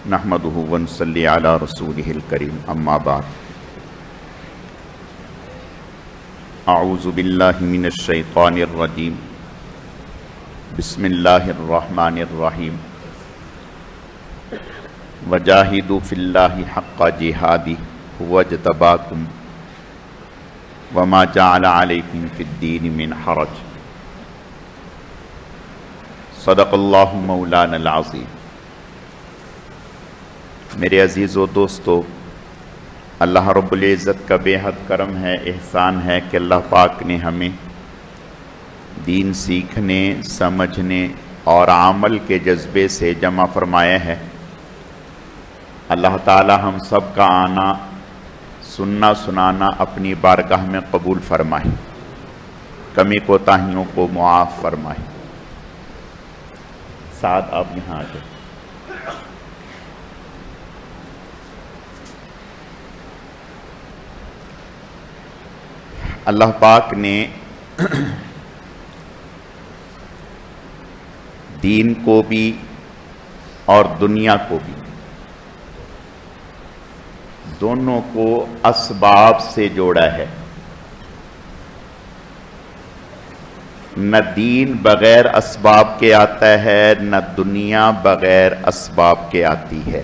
نحمدہ ونصلی علی رسولہ الکریم اما بعد اعوذ باللہ من الشیطان الرجیم بسم اللہ الرحمن الرحیم وجاہدوا فی اللہ حق جہادہ هو اجتباکم وما جعل علیکم فی الدین من حرج صدق اللہ مولانا العظیم۔ میرے عزیز و دوستو، اللہ رب العزت کا بے حد کرم ہے، احسان ہے کہ اللہ پاک نے ہمیں دین سیکھنے، سمجھنے اور عمل کے جذبے سے جمع فرمایا ہے۔ اللہ تعالی ہم سب کا آنا، سننا، سنانا اپنی بارگاہ میں قبول فرمائے، کمی کوتاہیوں کو معاف فرمائے۔ ساتھ آپ یہاں آ جائیں۔ اللہ پاک نے دین کو بھی اور دنیا کو بھی، دونوں کو اسباب سے جوڑا ہے۔ نہ دین بغیر اسباب کے آتا ہے، نہ دنیا بغیر اسباب کے آتی ہے۔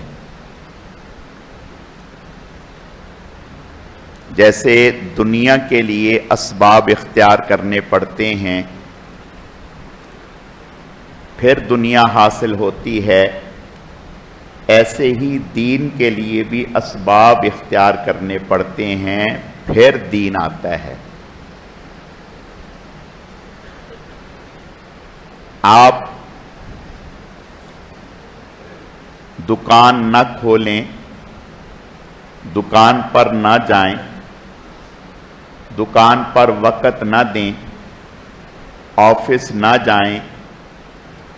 جیسے دنیا کے لیے اسباب اختیار کرنے پڑتے ہیں، پھر دنیا حاصل ہوتی ہے، ایسے ہی دین کے لیے بھی اسباب اختیار کرنے پڑتے ہیں، پھر دین آتا ہے۔ آپ دکان نہ کھولیں، دکان پر نہ جائیں، دکان پر وقت نہ دیں، آفس نہ جائیں،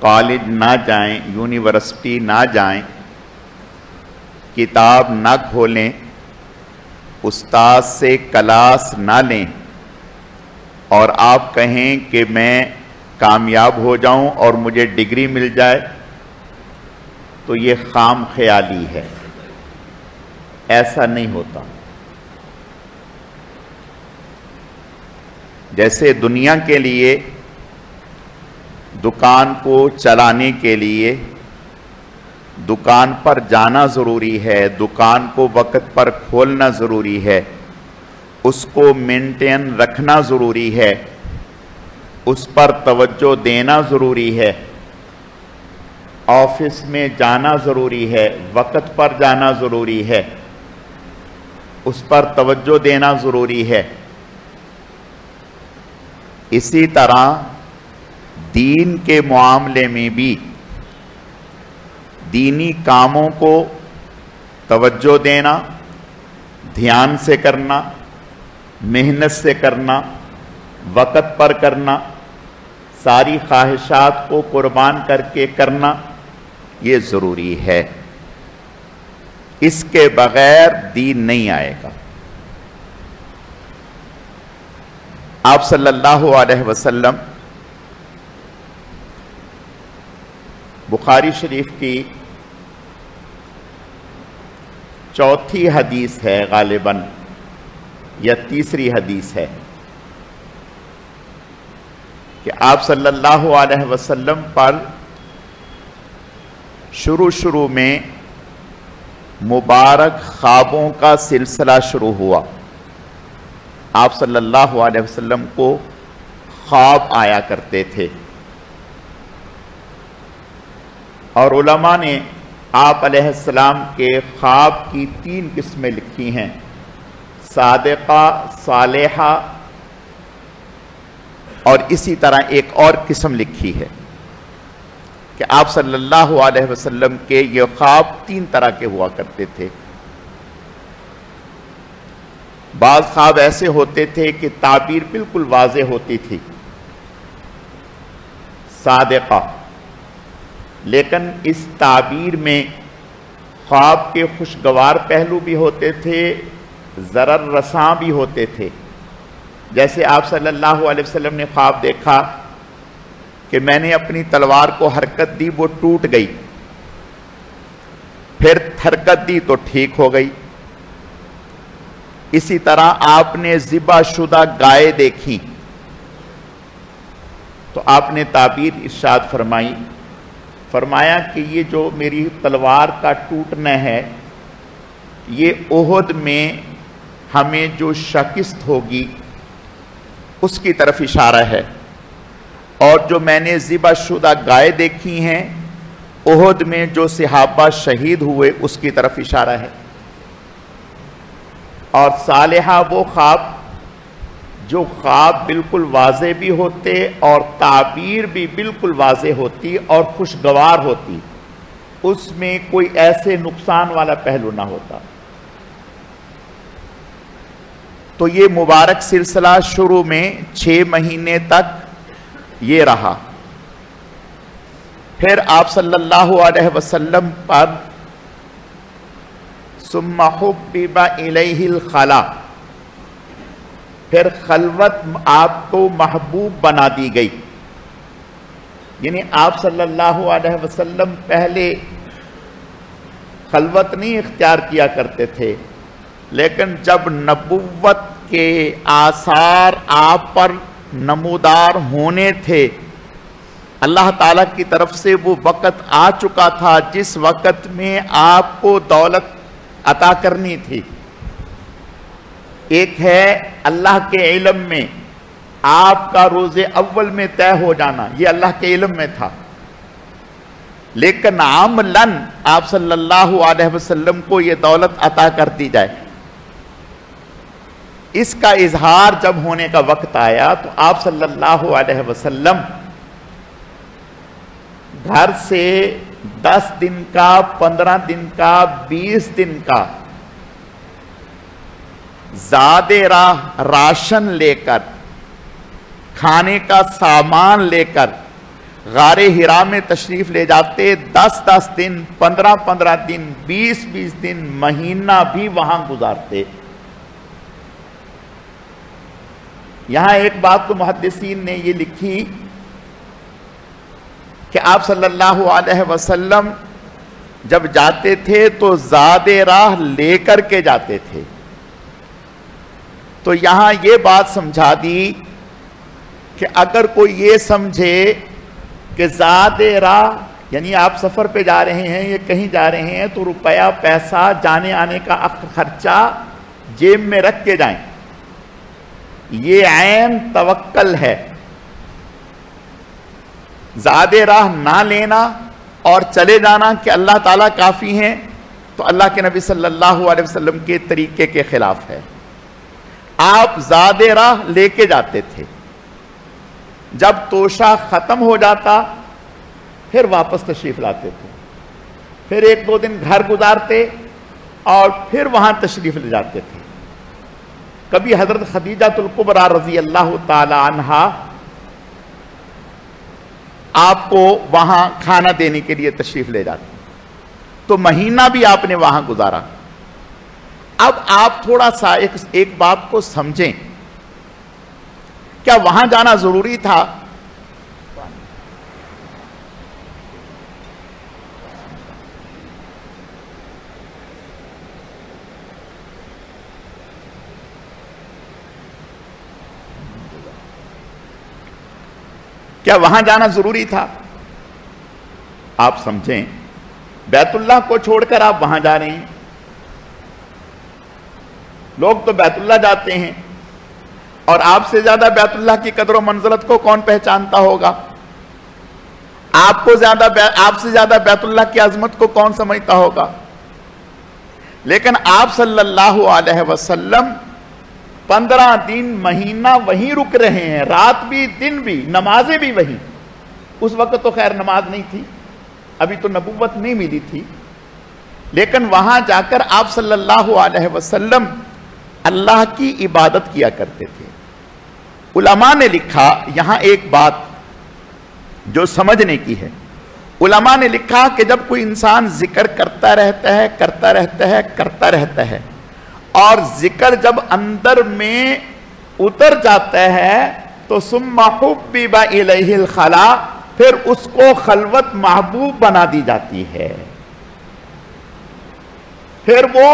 کالج نہ جائیں، یونیورسٹی نہ جائیں، کتاب نہ کھولیں، استاد سے کلاس نہ لیں، اور آپ کہیں کہ میں کامیاب ہو جاؤں اور مجھے ڈگری مل جائے، تو یہ خام خیالی ہے، ایسا نہیں ہوتا۔ جیسے دنیا کے لیے دکان کو چلانے کے لیے دکان پر جانا ضروری ہے، دکان کو وقت پر کھولنا ضروری ہے، اس کو مینٹین رکھنا ضروری ہے، اس پر توجہ دینا ضروری ہے، آفس میں جانا ضروری ہے، وقت پر جانا ضروری ہے، اس پر توجہ دینا ضروری ہے۔ اسی طرح دین کے معاملے میں بھی دینی کاموں کو توجہ دینا، دھیان سے کرنا، محنت سے کرنا، وقت پر کرنا، ساری خواہشات کو قربان کر کے کرنا، یہ ضروری ہے۔ اس کے بغیر دین نہیں آئے گا۔ آپ صلی اللہ علیہ وسلم بخاری شریف کی چوتھی حدیث ہے غالباً، یا تیسری حدیث ہے، کہ آپ صلی اللہ علیہ وسلم پر شروع میں مبارک خوابوں کا سلسلہ شروع ہوا۔ آپ صلی اللہ علیہ وسلم کو خواب آیا کرتے تھے، اور علماء نے آپ علیہ السلام کے خواب کی 3 قسمیں لکھی ہیں، صادقہ، صالحہ، اور اسی طرح ایک اور قسم لکھی ہے کہ آپ صلی اللہ علیہ وسلم کے یہ خواب 3 طرح کے ہوا کرتے تھے۔ بعض خواب ایسے ہوتے تھے کہ تعبیر بالکل واضح ہوتی تھی، صادقہ، لیکن اس تعبیر میں خواب کے خوشگوار پہلو بھی ہوتے تھے، ضرر رساں بھی ہوتے تھے۔ جیسے آپ صلی اللہ علیہ وسلم نے خواب دیکھا کہ میں نے اپنی تلوار کو حرکت دی، وہ ٹوٹ گئی، پھر حرکت دی تو ٹھیک ہو گئی. اسی طرح آپ نے ذبح شدہ گائے دیکھی تو آپ نے تعبیر ارشاد فرمایا کہ یہ جو میری تلوار کا ٹوٹنا ہے یہ احد میں ہمیں جو شکست ہوگی اس کی طرف اشارہ ہے، اور جو میں نے ذبح شدہ گائے دیکھی ہیں احد میں جو صحابہ شہید ہوئے اس کی طرف اشارہ ہے. اور صالحہ وہ خواب جو خواب بالکل واضح بھی ہوتے اور تعبیر بھی بالکل واضح ہوتی اور خوشگوار ہوتی، اس میں کوئی ایسے نقصان والا پہلو نہ ہوتا. تو یہ مبارک سلسلہ شروع میں 6 مہینے تک یہ رہا. پھر آپ صلی اللہ علیہ وسلم پر ثم حبب الیہ الخلا، پھر خلوت آپ کو محبوب بنا دی گئی. یعنی آپ صلی اللہ علیہ وسلم پہلے خلوت نہیں اختیار کیا کرتے تھے، لیکن جب نبوت کے آثار آپ پر نمودار ہونے تھے، اللہ تعالیٰ کی طرف سے وہ وقت آ چکا تھا جس وقت میں آپ کو دولت عطا کرنی تھی. ایک ہے اللہ کے علم میں آپ کا روز اول میں طے ہو جانا، یہ اللہ کے علم میں تھا، لیکن عملاً آپ صلی اللہ علیہ وسلم کو یہ دولت عطا کر دی جائے. اس کا اظہار جب ہونے کا وقت آیا تو آپ صلی اللہ علیہ وسلم گھر سے 10 دن کا، 15 دن کا، 20 دن کا زیادہ راہ راشن لے کر، کھانے کا سامان لے کر غار حرا میں تشریف لے جاتے. 10 دن، 15 دن، 20 دن، مہینہ بھی وہاں گزارتے. یہاں ایک بات تو محدثین نے یہ لکھی کہ آپ صلی اللہ علیہ وسلم جب جاتے تھے تو زاد راہ لے کر کے جاتے تھے. تو یہاں یہ بات سمجھا دی کہ اگر کوئی یہ سمجھے کہ زاد راہ یعنی آپ سفر پہ جا رہے ہیں یا کہیں جا رہے ہیں تو روپیہ پیسہ جانے آنے کا خرچہ جیب میں رکھ کے جائیں، یہ عین توکل ہے. زاد راہ نہ لینا اور چلے جانا کہ اللہ تعالیٰ کافی ہیں تو اللہ کے نبی صلی اللہ علیہ وسلم کے طریقے کے خلاف ہے. آپ زاد راہ لے کے جاتے تھے، جب توشہ ختم ہو جاتا پھر واپس تشریف لاتے تھے، پھر 1-2 دن گھر گزارتے اور پھر وہاں تشریف لے جاتے تھے. کبھی حضرت خدیجہ الکبریٰ رضی اللہ تعالی عنہا آپ کو وہاں کھانا دینے کے لیے تشریف لے جاتے، تو مہینہ بھی آپ نے وہاں گزارا. اب آپ تھوڑا سا ایک بات کو سمجھیں، کیا وہاں جانا ضروری تھا؟ کیا وہاں جانا ضروری تھا؟ آپ سمجھیں، بیت اللہ کو چھوڑ کر آپ وہاں جا رہے ہیں. لوگ تو بیت اللہ جاتے ہیں اور آپ سے زیادہ بیت اللہ کی قدر و منزلت کو کون پہچانتا ہوگا؟ آپ سے زیادہ بیت اللہ کی عظمت کو کون سمجھتا ہوگا؟ لیکن آپ صلی اللہ علیہ وسلم 15 دن مہینہ وہیں رک رہے ہیں، رات بھی دن بھی، نمازیں بھی وہیں. اس وقت تو خیر نماز نہیں تھی، ابھی تو نبوت نہیں ملی تھی، لیکن وہاں جا کر آپ صلی اللہ علیہ وسلم اللہ کی عبادت کیا کرتے تھے. علماء نے لکھا یہاں ایک بات جو سمجھنے کی ہے. علماء نے لکھا کہ جب کوئی انسان ذکر کرتا رہتا ہے اور ذکر جب اندر میں اتر جاتا ہے تو ثم حبب الیہ الخلا، پھر اس کو خلوت محبوب بنا دی جاتی ہے. پھر وہ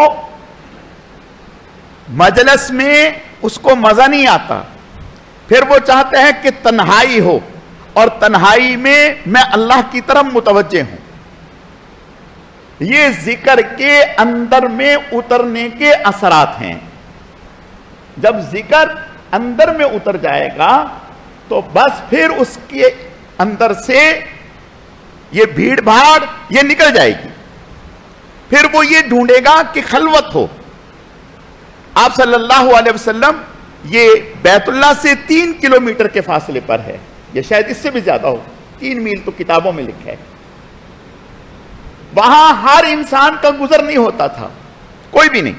مجلس میں اس کو مزہ نہیں آتا، پھر وہ چاہتے ہیں کہ تنہائی ہو، اور تنہائی میں میں اللہ کی طرف متوجہ ہوں۔ یہ ذکر کے اندر میں اترنے کے اثرات ہیں۔ جب ذکر اندر میں اتر جائے گا تو بس پھر اس کے اندر سے یہ بھیڑ بھاڑ یہ نکل جائے گی، پھر وہ یہ ڈھونڈے گا کہ خلوت ہو۔ آپ صلی اللہ علیہ وسلم یہ بیت اللہ سے 3 کلومیٹر کے فاصلے پر ہے، یہ شاید اس سے بھی زیادہ ہو، 3 میل تو کتابوں میں لکھا ہے۔ وہاں ہر انسان کا گزر نہیں ہوتا تھا، کوئی بھی نہیں۔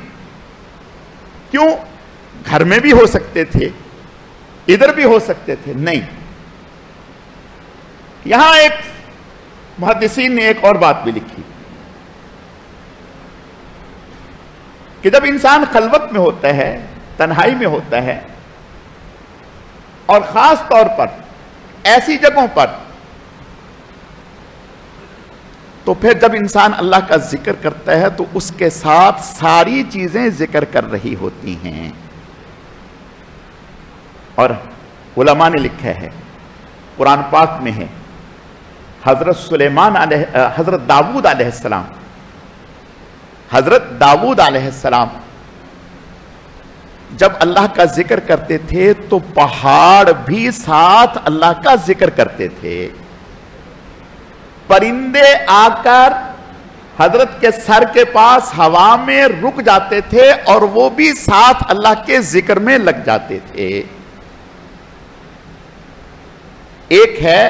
کیوں؟ گھر میں بھی ہو سکتے تھے، ادھر بھی ہو سکتے تھے، نہیں۔ یہاں ایک محدثین نے ایک اور بات بھی لکھی کہ جب انسان خلوت میں ہوتا ہے، تنہائی میں ہوتا ہے، اور خاص طور پر ایسی جگہوں پر، تو پھر جب انسان اللہ کا ذکر کرتا ہے تو اس کے ساتھ ساری چیزیں ذکر کر رہی ہوتی ہیں۔ اور علماء نے لکھا ہے، قرآن پاک میں ہے، حضرت داؤد علیہ السلام، حضرت داؤد علیہ السلام جب اللہ کا ذکر کرتے تھے تو پہاڑ بھی ساتھ اللہ کا ذکر کرتے تھے۔ پرندے آ کر حضرت کے سر کے پاس ہوا میں رک جاتے تھے اور وہ بھی ساتھ اللہ کے ذکر میں لگ جاتے تھے۔ ایک ہے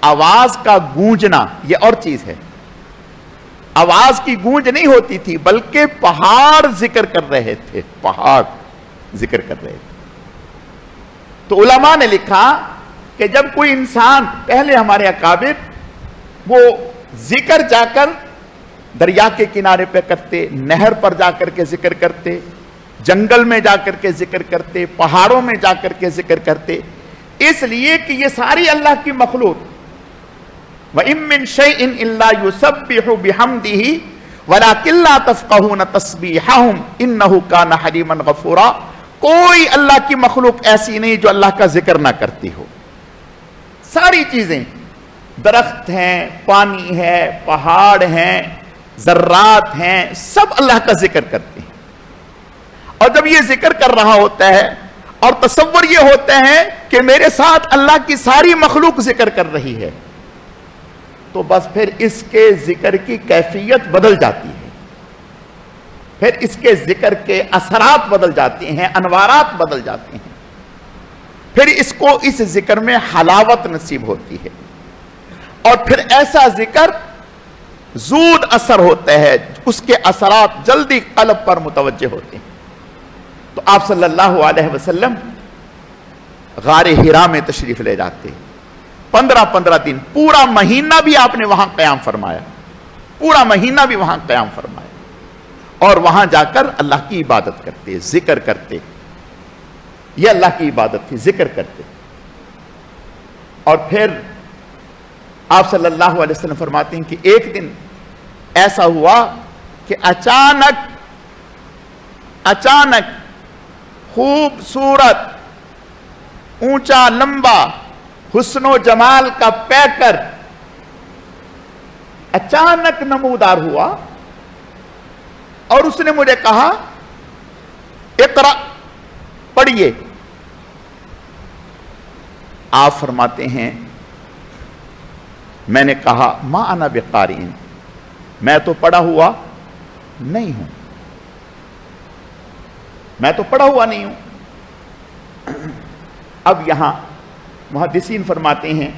آواز کا گونجنا، یہ اور چیز ہے۔ آواز کی گونج نہیں ہوتی تھی بلکہ پہاڑ ذکر کر رہے تھے، پہاڑ ذکر کر رہے تھے۔ تو علماء نے لکھا کہ جب کوئی انسان، پہلے ہمارے اکابر وہ ذکر جا کر دریا کے کنارے پہ کرتے، نہر پر جا کر کے ذکر کرتے، جنگل میں جا کر کے ذکر کرتے، پہاڑوں میں جا کر کے ذکر کرتے، اس لیے کہ یہ ساری اللہ کی مخلوق، وَإِن مِّن شَيْءٍ إِلَّا يُسَبِّحُ بِحَمْدِهِ وَلَكِن لَّا تَفْقَهُونَ تَسْبِيحَهُمْ إِنَّهُ كَانَ حَلِيمًا غَفُورًا۔ کوئی اللہ کی مخلوق ایسی نہیں جو اللہ کا ذکر نہ کرتی ہو۔ ساری چیزیں، درخت ہیں، پانی ہے، پہاڑ ہیں، ذرات ہیں، سب اللہ کا ذکر کرتے ہیں۔ اور جب یہ ذکر کر رہا ہوتا ہے اور تصور یہ ہوتا ہے کہ میرے ساتھ اللہ کی ساری مخلوق ذکر کر رہی ہے، تو بس پھر اس کے ذکر کی کیفیت بدل جاتی ہے، پھر اس کے ذکر کے اثرات بدل جاتے ہیں، انوارات بدل جاتے ہیں، پھر اس کو اس ذکر میں حلاوت نصیب ہوتی ہے، اور پھر ایسا ذکر زود اثر ہوتا ہے، اس کے اثرات جلدی قلب پر متوجہ ہوتے ہیں۔ تو آپ صلی اللہ علیہ وسلم غار حرا میں تشریف لے جاتے، 15 دن، پورا مہینہ بھی آپ نے وہاں قیام فرمایا، پورا مہینہ بھی وہاں قیام فرمایا، اور وہاں جا کر اللہ کی عبادت کرتے، ذکر کرتے۔ یہ اللہ کی عبادت تھی، ذکر کرتے۔ اور پھر آپ صلی اللہ علیہ وسلم فرماتے ہیں کہ ایک دن ایسا ہوا کہ اچانک خوبصورت، اونچا لمبا، حسن و جمال کا پیکر اچانک نمودار ہوا، اور اس نے مجھے کہا اقرأ، پڑھیے۔ آپ فرماتے ہیں میں نے کہا ما انا بقارئ، میں تو پڑھا ہوا نہیں ہوں، میں تو پڑھا ہوا نہیں ہوں۔ اب یہاں محدثین فرماتے ہیں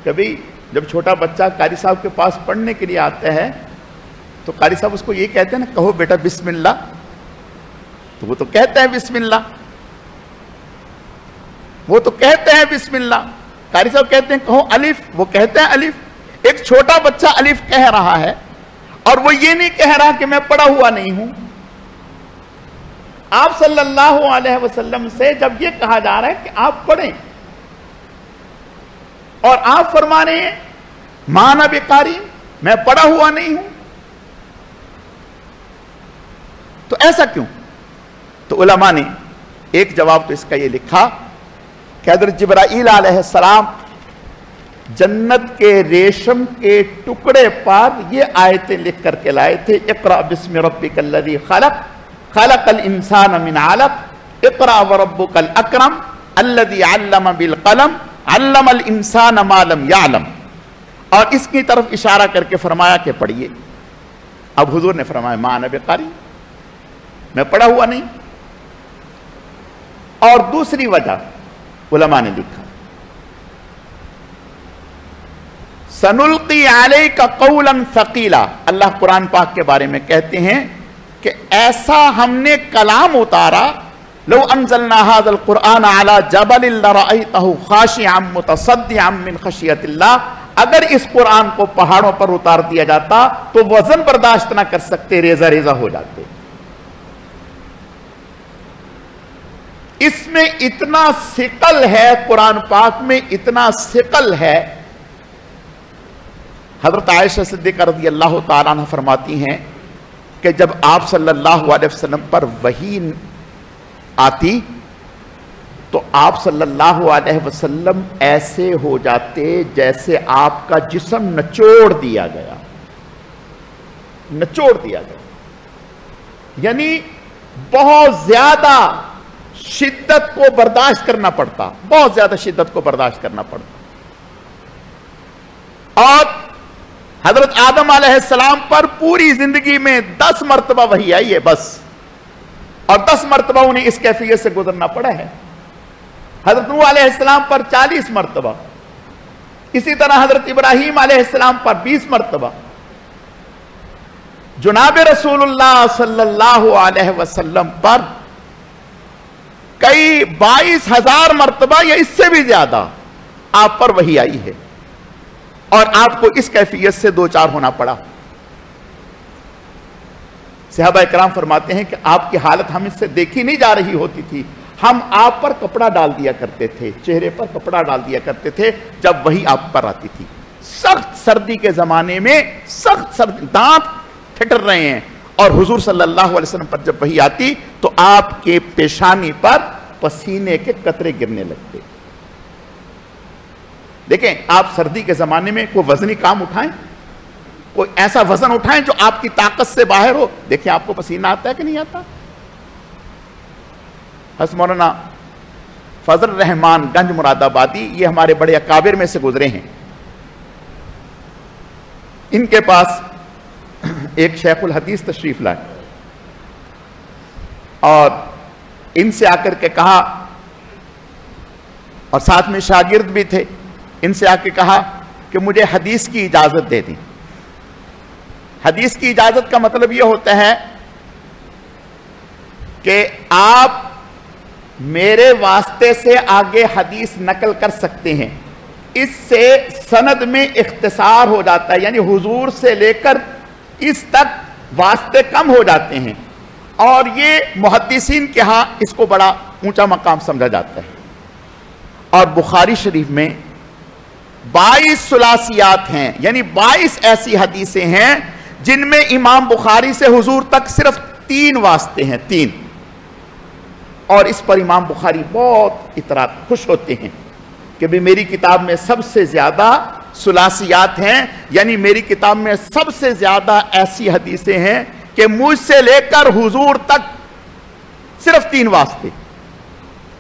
کہ بھئی جب چھوٹا بچہ قاری صاحب کے پاس پڑھنے کے لیے آتا ہے تو قاری صاحب اس کو یہ کہتے ہیں نا، کہو بیٹا بسم اللہ، تو وہ تو کہتا ہے بسم اللہ، وہ تو کہتے ہیں بسم اللہ۔ قاری صاحب کہتے ہیں کہو الف، وہ کہتے ہیں الف۔ ایک چھوٹا بچہ الف کہہ رہا ہے اور وہ یہ نہیں کہہ رہا کہ میں پڑھا ہوا نہیں ہوں۔ آپ صلی اللہ علیہ وسلم سے جب یہ کہا جا رہا ہے کہ آپ پڑھیں، اور آپ فرما رہے ہیں ما انا بقارئ، میں پڑھا ہوا نہیں ہوں، ایسا کیوں؟ تو علماء نے ایک جواب تو اس کا یہ لکھا کہ حضرت جبرائیل علیہ السلام جنت کے ریشم کے ٹکڑے پر یہ آیتیں لکھ کر کے لائے تھے، اقرأ بسم ربک الذی خلق خلق الانسان من علق اقرأ وربک الاکرم الذی علم بالقلم علم الانسان ما لم یعلم، اور اس کی طرف اشارہ کر کے فرمایا کہ پڑھیے۔ اب حضور نے فرمایا ما انا بقاری، میں پڑھا ہوا نہیں۔ اور دوسری وجہ علماء نے لکھا سنلقی علیک قولا ثقیلا، اللہ قرآن پاک کے بارے میں کہتے ہیں کہ ایسا ہم نے کلام اتارا، لو انزلنا هذا القرآن على جبل لرأيته خاشعا متصدعا من خشیۃ اللہ، اگر اس قرآن کو پہاڑوں پر اتار دیا جاتا تو وزن برداشت نہ کر سکتے، ریزہ ریزہ ہو جاتے۔ اس میں اتنا ثقل ہے، قرآن پاک میں اتنا ثقل ہے۔ حضرت عائشہ صدیقہ رضی اللہ تعالیٰ عنہ فرماتی ہیں کہ جب آپ صلی اللہ علیہ وسلم پر وحی آتی تو آپ صلی اللہ علیہ وسلم ایسے ہو جاتے جیسے آپ کا جسم نچوڑ دیا گیا، نچوڑ دیا گیا، یعنی بہت زیادہ شدت کو برداشت کرنا پڑتا، بہت زیادہ شدت کو برداشت کرنا پڑتا۔ اور حضرت آدم علیہ السلام پر پوری زندگی میں 10 مرتبہ وحی آئی ہے بس، اور 10 مرتبہ انہیں اس کیفیت سے گزرنا پڑا ہے۔ حضرت نوح علیہ السلام پر 40 مرتبہ، اسی طرح حضرت ابراہیم علیہ السلام پر 20 مرتبہ، جناب رسول اللہ صلی اللہ علیہ وسلم پر کئی 22,000 مرتبہ یا اس سے بھی زیادہ آپ پر وحی آئی ہے، اور آپ کو اس کیفیت سے دوچار ہونا پڑا۔ صحابہ اکرام فرماتے ہیں کہ آپ کی حالت ہم اس سے دیکھی نہیں جا رہی ہوتی تھی، ہم آپ پر کپڑا ڈال دیا کرتے تھے، چہرے پر کپڑا ڈال دیا کرتے تھے جب وحی آپ پر آتی تھی۔ سخت سردی کے زمانے میں سخت سردی، دانت ٹھٹر رہے ہیں، اور حضور صلی اللہ علیہ وسلم پر جب وحی آتی تو آپ کے پیشانی پر پسینے کے قطرے گرنے لگتے۔ دیکھیں، آپ سردی کے زمانے میں کوئی وزنی کام اٹھائیں، کوئی ایسا وزن اٹھائیں جو آپ کی طاقت سے باہر ہو، دیکھیں آپ کو پسینہ آتا ہے کہ نہیں آتا؟ حضرت مولانا فضل الرحمان گنج مراد آبادی، یہ ہمارے بڑے اکابر میں سے گزرے ہیں۔ ان کے پاس ایک شیخ الحدیث تشریف لائے اور ان سے آ کر کے کہا، اور ساتھ میں شاگرد بھی تھے، ان سے آ کے کہا کہ مجھے حدیث کی اجازت دے دیں۔ حدیث کی اجازت کا مطلب یہ ہوتا ہے کہ آپ میرے واسطے سے آگے حدیث نقل کر سکتے ہیں، اس سے سند میں اختصار ہو جاتا ہے، یعنی حضور سے لے کر اس تک واسطے کم ہو جاتے ہیں، اور یہ محدثین کے ہاں اس کو بڑا اونچا مقام سمجھا جاتا ہے۔ اور بخاری شریف میں 22 ثلاثیات ہیں، یعنی 22 ایسی حدیثیں ہیں جن میں امام بخاری سے حضور تک صرف 3 واسطے ہیں، 3۔ اور اس پر امام بخاری بہت خوش ہوتے ہیں کہ بھی میری کتاب میں سب سے زیادہ ثلاثیات ہیں، یعنی میری کتاب میں سب سے زیادہ ایسی حدیثیں ہیں کہ مجھ سے لے کر حضور تک صرف 3 واسطے،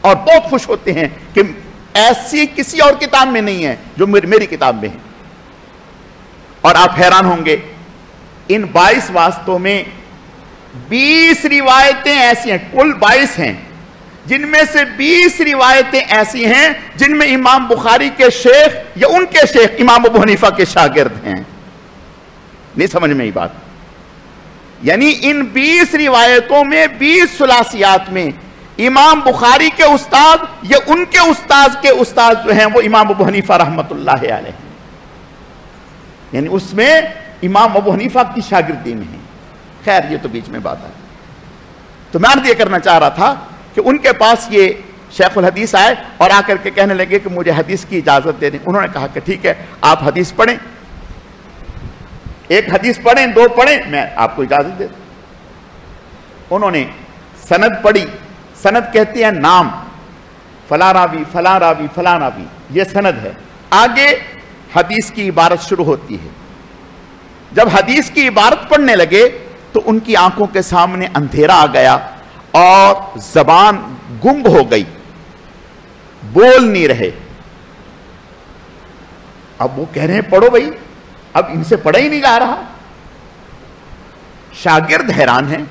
اور بہت خوش ہوتے ہیں کہ ایسی کسی اور کتاب میں نہیں ہے جو میری کتاب میں ہے۔ اور آپ حیران ہوں گے، ان 22 واسطوں میں 20 روایتیں ایسی ہیں، کل 22 ہیں، جن میں سے 20 روایتیں ایسی ہیں جن میں امام بخاری کے شیخ یا ان کے شیخ امام ابو حنیفہ کے شاگرد ہیں۔ نہیں سمجھ میں یہ بات؟ یعنی ان 20 روایتوں میں 20 ثلاثیات میں امام بخاری کے استاد یا ان کے استاد جو ہیں وہ امام ابو حنیفہ رحمت اللہ علیہ، یعنی اس میں امام ابو حنیفہ کی شاگردی میں ہیں۔ خیر، یہ تو بیچ میں بات ہے۔ تو میں یہ کرنا چاہ رہا تھا کہ ان کے پاس یہ شیخ الحدیث آئے اور آ کر کے کہنے لگے کہ مجھے حدیث کی اجازت دے دیں۔ انہوں نے کہا کہ ٹھیک ہے، آپ حدیث پڑھیں، 1 حدیث پڑھیں، 2 پڑھیں، میں آپ کو اجازت دے دوں۔ انہوں نے سند پڑھی. سند کہتے ہیں نام، فلاں راوی فلاں راوی فلاں راوی، یہ سند ہے. آگے حدیث کی عبارت شروع ہوتی ہے. جب حدیث کی عبارت پڑھنے لگے تو ان کی آنکھوں کے سامنے اندھیرا آ گیا اور زبان گنگ ہو گئی، بول نہیں رہے. اب وہ کہہ رہے ہیں پڑھو بھائی، اب ان سے پڑھا ہی نہیں جا رہا. شاگرد حیران ہیں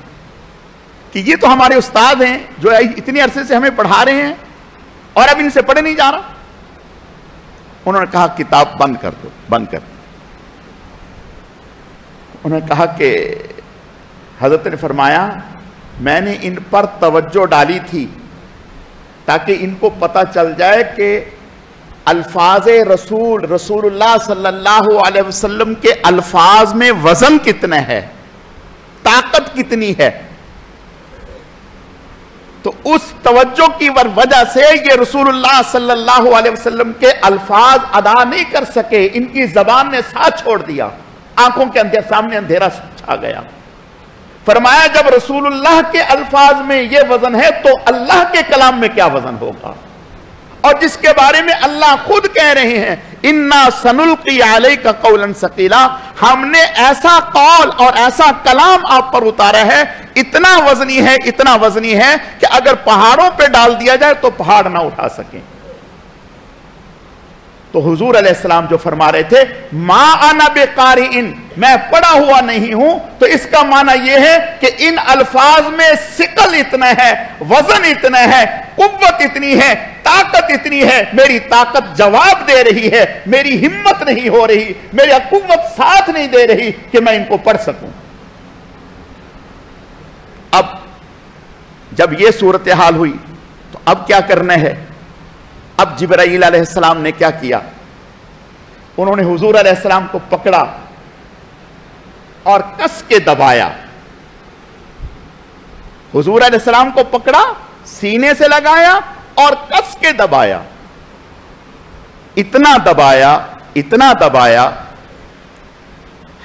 کہ یہ تو ہمارے استاد ہیں جو اتنے عرصے سے ہمیں پڑھا رہے ہیں اور اب ان سے پڑھے نہیں جا رہا. انہوں نے کہا کتاب بند کر دو، بند کر دو. انہوں نے کہا کہ حضرت نے فرمایا میں نے ان پر توجہ ڈالی تھی تاکہ ان کو پتہ چل جائے کہ الفاظ رسول اللہ صلی اللہ علیہ وسلم کے الفاظ میں وزن کتنا ہے، طاقت کتنی ہے. تو اس توجہ کی وجہ سے یہ رسول اللہ صلی اللہ علیہ وسلم کے الفاظ ادا نہیں کر سکے، ان کی زبان نے ساتھ چھوڑ دیا، آنکھوں کے سامنے اندھیرا چھا گیا. فرمایا جب رسول اللہ کے الفاظ میں یہ وزن ہے تو اللہ کے کلام میں کیا وزن ہوگا، اور جس کے بارے میں اللہ خود کہہ رہے ہیں اِنَّا سَنُلْقِي عَلَيْكَ قَوْلًا ثَقِيلًا، ہم نے ایسا قول اور ایسا کلام آپ پر اتارا ہے، اتنا وزنی ہے کہ اگر پہاڑوں پہ ڈال دیا جائے تو پہاڑ نہ اٹھا سکیں. تو حضور علیہ السلام جو فرما رہے تھے ما انا بقارئ، میں پڑھا ہوا نہیں ہوں، تو اس کا معنی یہ ہے کہ ان الفاظ میں ثقل اتنا ہے، وزن اتنا ہے، قوت اتنی ہے، طاقت اتنی ہے، میری طاقت جواب دے رہی ہے، میری ہمت نہیں ہو رہی، میری قوت ساتھ نہیں دے رہی کہ میں ان کو پڑھ سکوں. اب جب یہ صورتحال ہوئی تو اب کیا کرنا ہے؟ اب جبرائیل علیہ السلام نے کیا کیا؟ انہوں نے حضور علیہ السلام کو پکڑا اور کس کے دبایا. حضور علیہ السلام کو پکڑا، سینے سے لگایا اور کس کے دبایا. اتنا دبایا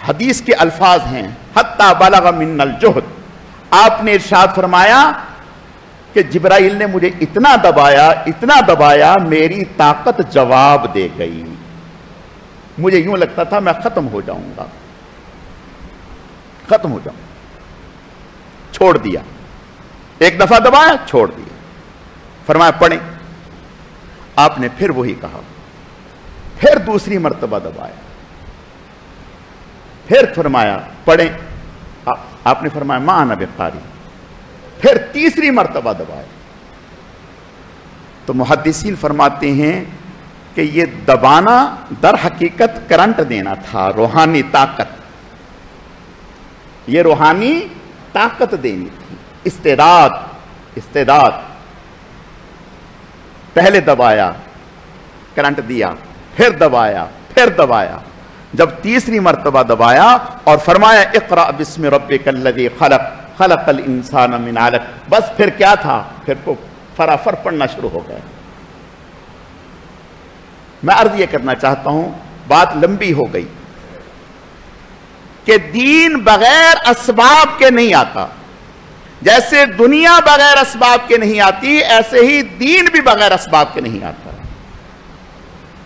حدیث کے الفاظ ہیں حتی بلغ من الجہد. آپ نے ارشاد فرمایا کہ جبرائیل نے مجھے اتنا دبایا میری طاقت جواب دے گئی. مجھے یوں لگتا تھا میں ختم ہو جاؤں. چھوڑ دیا، ایک دفعہ دبایا چھوڑ دیا. فرمایا پڑھیں. آپ نے پھر وہی کہا، پھر دوسری مرتبہ دبایا، پھر فرمایا پڑھیں. آپ نے فرمایا ما انا بقاری. پھر تیسری مرتبہ دبایا. تو محدثین فرماتے ہیں کہ یہ دبانا در حقیقت کرنٹ دینا تھا، روحانی طاقت. یہ روحانی طاقت دینی تھی، استعداد. پہلے دبایا، کرنٹ دیا، پھر دبایا. جب تیسری مرتبہ دبایا اور فرمایا اقرأ بسم ربک الذی خلق الانسان من علق، بس پھر کیا تھا؟ پھر تو فرافر پڑھنا شروع ہو گیا. میں عرض یہ کرنا چاہتا ہوں، بات لمبی ہو گئی، کہ دین بغیر اسباب کے نہیں آتا. جیسے دنیا بغیر اسباب کے نہیں آتی، ایسے ہی دین بھی بغیر اسباب کے نہیں آتا.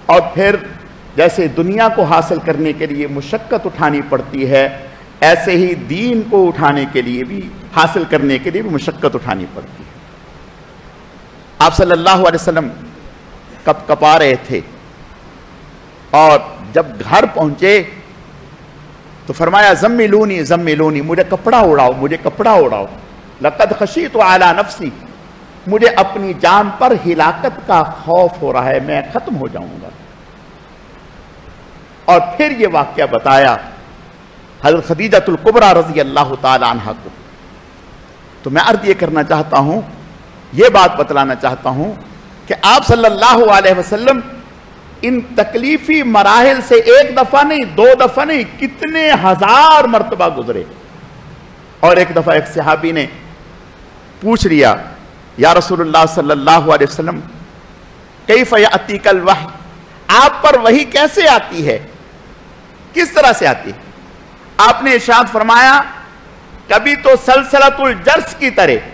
اور پھر جیسے دنیا کو حاصل کرنے کے لیے مشقت اٹھانی پڑتی ہے، ایسے ہی دین کو اٹھانے کے لیے بھی، حاصل کرنے کے لیے بھی مشقت اٹھانی پڑتی ہے. آپ صلی اللہ علیہ وسلم کپ کپا رہے تھے اور جب گھر پہنچے تو فرمایا زملونی، مجھے کپڑا اڑاؤ. لقد خشیت علی نفسی، مجھے اپنی جان پر ہلاکت کا خوف ہو رہا ہے، میں ختم ہو جاؤں گا. اور پھر یہ واقعہ بتایا حضرت خدیجۃ الکبریٰ رضی اللہ تعالی عنہ کو. تو میں عرض یہ کرنا چاہتا ہوں، یہ بات بتلانا چاہتا ہوں کہ آپ صلی اللہ علیہ وسلم ان تکلیفی مراحل سے ایک دفعہ نہیں، دو دفعہ نہیں، کتنے ہزار مرتبہ گزرے. اور ایک دفعہ ایک صحابی نے پوچھ لیا یا رسول اللہ صلی اللہ علیہ وسلم کیف یأتیک الوحی، آپ پر وحی کیسے آتی ہے، کس طرح سے آتی ہے؟ آپ نے ارشاد فرمایا کبھی تو سلسلۃ الجرس کی طرح،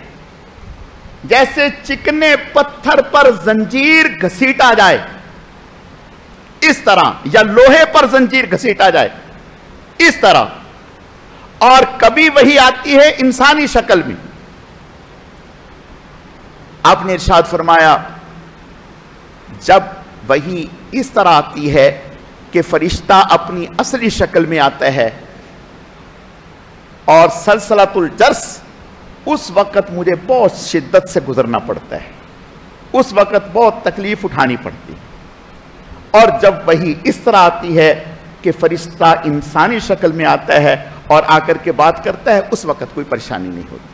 جیسے چکنے پتھر پر زنجیر گھسیٹا جائے اس طرح، یا لوہے پر زنجیر گھسیٹا جائے اس طرح، اور کبھی وہی آتی ہے انسانی شکل میں۔ آپ نے ارشاد فرمایا جب وہی اس طرح آتی ہے کہ فرشتہ اپنی اصلی شکل میں آتا ہے اور سلسلۃ الجرس، اس وقت مجھے بہت شدت سے گزرنا پڑتا ہے، اس وقت بہت تکلیف اٹھانی پڑتی ہے۔ اور جب وہی اس طرح آتی ہے کہ فرشتہ انسانی شکل میں آتا ہے اور آ کر کے بات کرتا ہے، اس وقت کوئی پریشانی نہیں ہوتی۔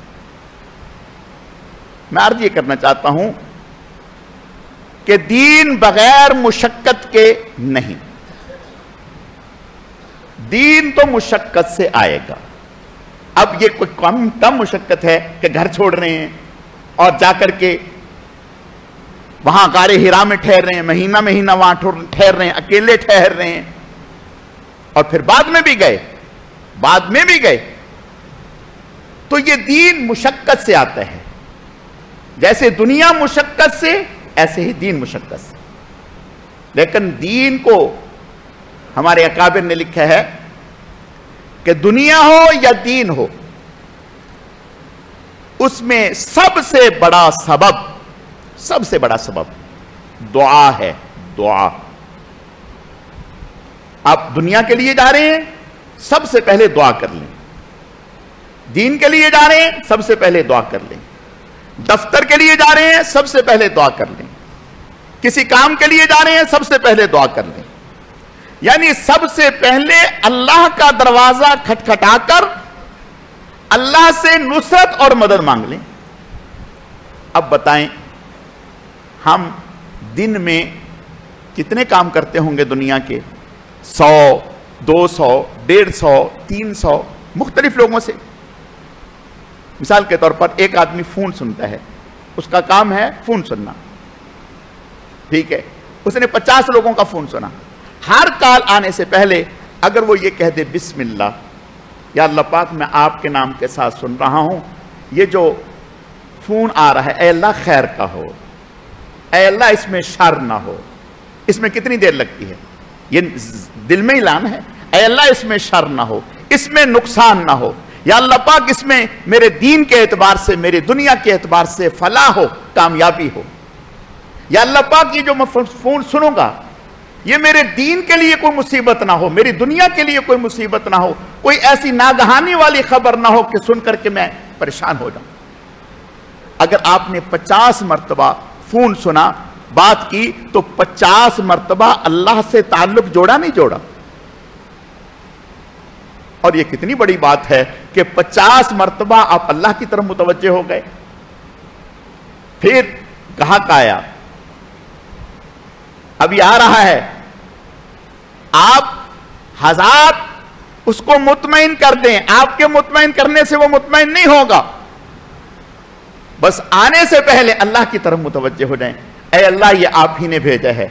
میں عرض یہ کرنا چاہتا ہوں کہ دین بغیر مشقت کے نہیں، دین تو مشقت سے آئے گا۔ اب یہ کوئی کم مشقت ہے کہ گھر چھوڑ رہے ہیں اور جا کر کے وہاں غار ہرا میں ٹھہر رہے ہیں، مہینہ مہینہ وہاں ٹھہر رہے ہیں، اکیلے ٹھہر رہے ہیں، اور پھر بعد میں بھی گئے، تو یہ دین مشقت سے آتا ہے۔ جیسے دنیا مشقت سے، ایسے ہی دین مشقت سے۔ لیکن دین کو ہمارے اکابر نے لکھا ہے کہ دنیا ہو یا دین ہو، اس میں سب سے بڑا سبب دعا ہے، دعا۔ آپ دنیا کے لیے جا رہے ہیں، سب سے پہلے دعا کر لیں۔ دین کے لیے جا رہے ہیں، سب سے پہلے دعا کر لیں۔ دفتر کے لیے جا رہے ہیں، سب سے پہلے دعا کر لیں۔ کسی کام کے لیے جا رہے ہیں، سب سے پہلے دعا کر لیں۔ یعنی سب سے پہلے اللہ کا دروازہ کھٹکھٹا کر اللہ سے نصرت اور مدد مانگ لیں۔ اب بتائیں ہم دن میں کتنے کام کرتے ہوں گے دنیا کے؟ 100، 200، 150، 300 مختلف لوگوں سے۔ مثال کے طور پر ایک آدمی فون سنتا ہے، اس کا کام ہے فون سننا، ٹھیک ہے، اس نے 50 لوگوں کا فون سنا۔ ہر کال آنے سے پہلے اگر وہ یہ کہہ دے بسم اللہ، یا اللہ پاک میں آپ کے نام کے ساتھ سن رہا ہوں، یہ جو فون آ رہا ہے اے اللہ خیر کا ہو، اے اللہ اس میں شر نہ ہو۔ اس میں کتنی دیر لگتی ہے؟ یہ دل میں اعلان ہے، اے اللہ اس میں شر نہ ہو، اس میں نقصان نہ ہو، یا اللہ پاک اس میں میرے دین کے اعتبار سے، میرے دنیا کے اعتبار سے فلاح ہو، کامیابی ہو۔ یا اللہ پاک یہ جو میں فون سنوں گا، یہ میرے دین کے لیے کوئی مصیبت نہ ہو، میری دنیا کے لیے کوئی مصیبت نہ ہو، کوئی ایسی ناگہانی والی خبر نہ ہو کہ سن کر کے میں پریشان ہو جاؤں۔ اگر آپ نے 50 مرتبہ فون سنا، بات کی، تو 50 مرتبہ اللہ سے تعلق جوڑا نہیں جوڑا؟ اور یہ کتنی بڑی بات ہے کہ 50 مرتبہ آپ اللہ کی طرف متوجہ ہو گئے۔ پھر گاہک آیا، ابھی آ رہا ہے، آپ حضرات اس کو مطمئن کر دیں، آپ کے مطمئن کرنے سے وہ مطمئن نہیں ہوگا، بس آنے سے پہلے اللہ کی طرف متوجہ ہو جائیں۔ اے اللہ یہ آپ ہی نے بھیجا ہے،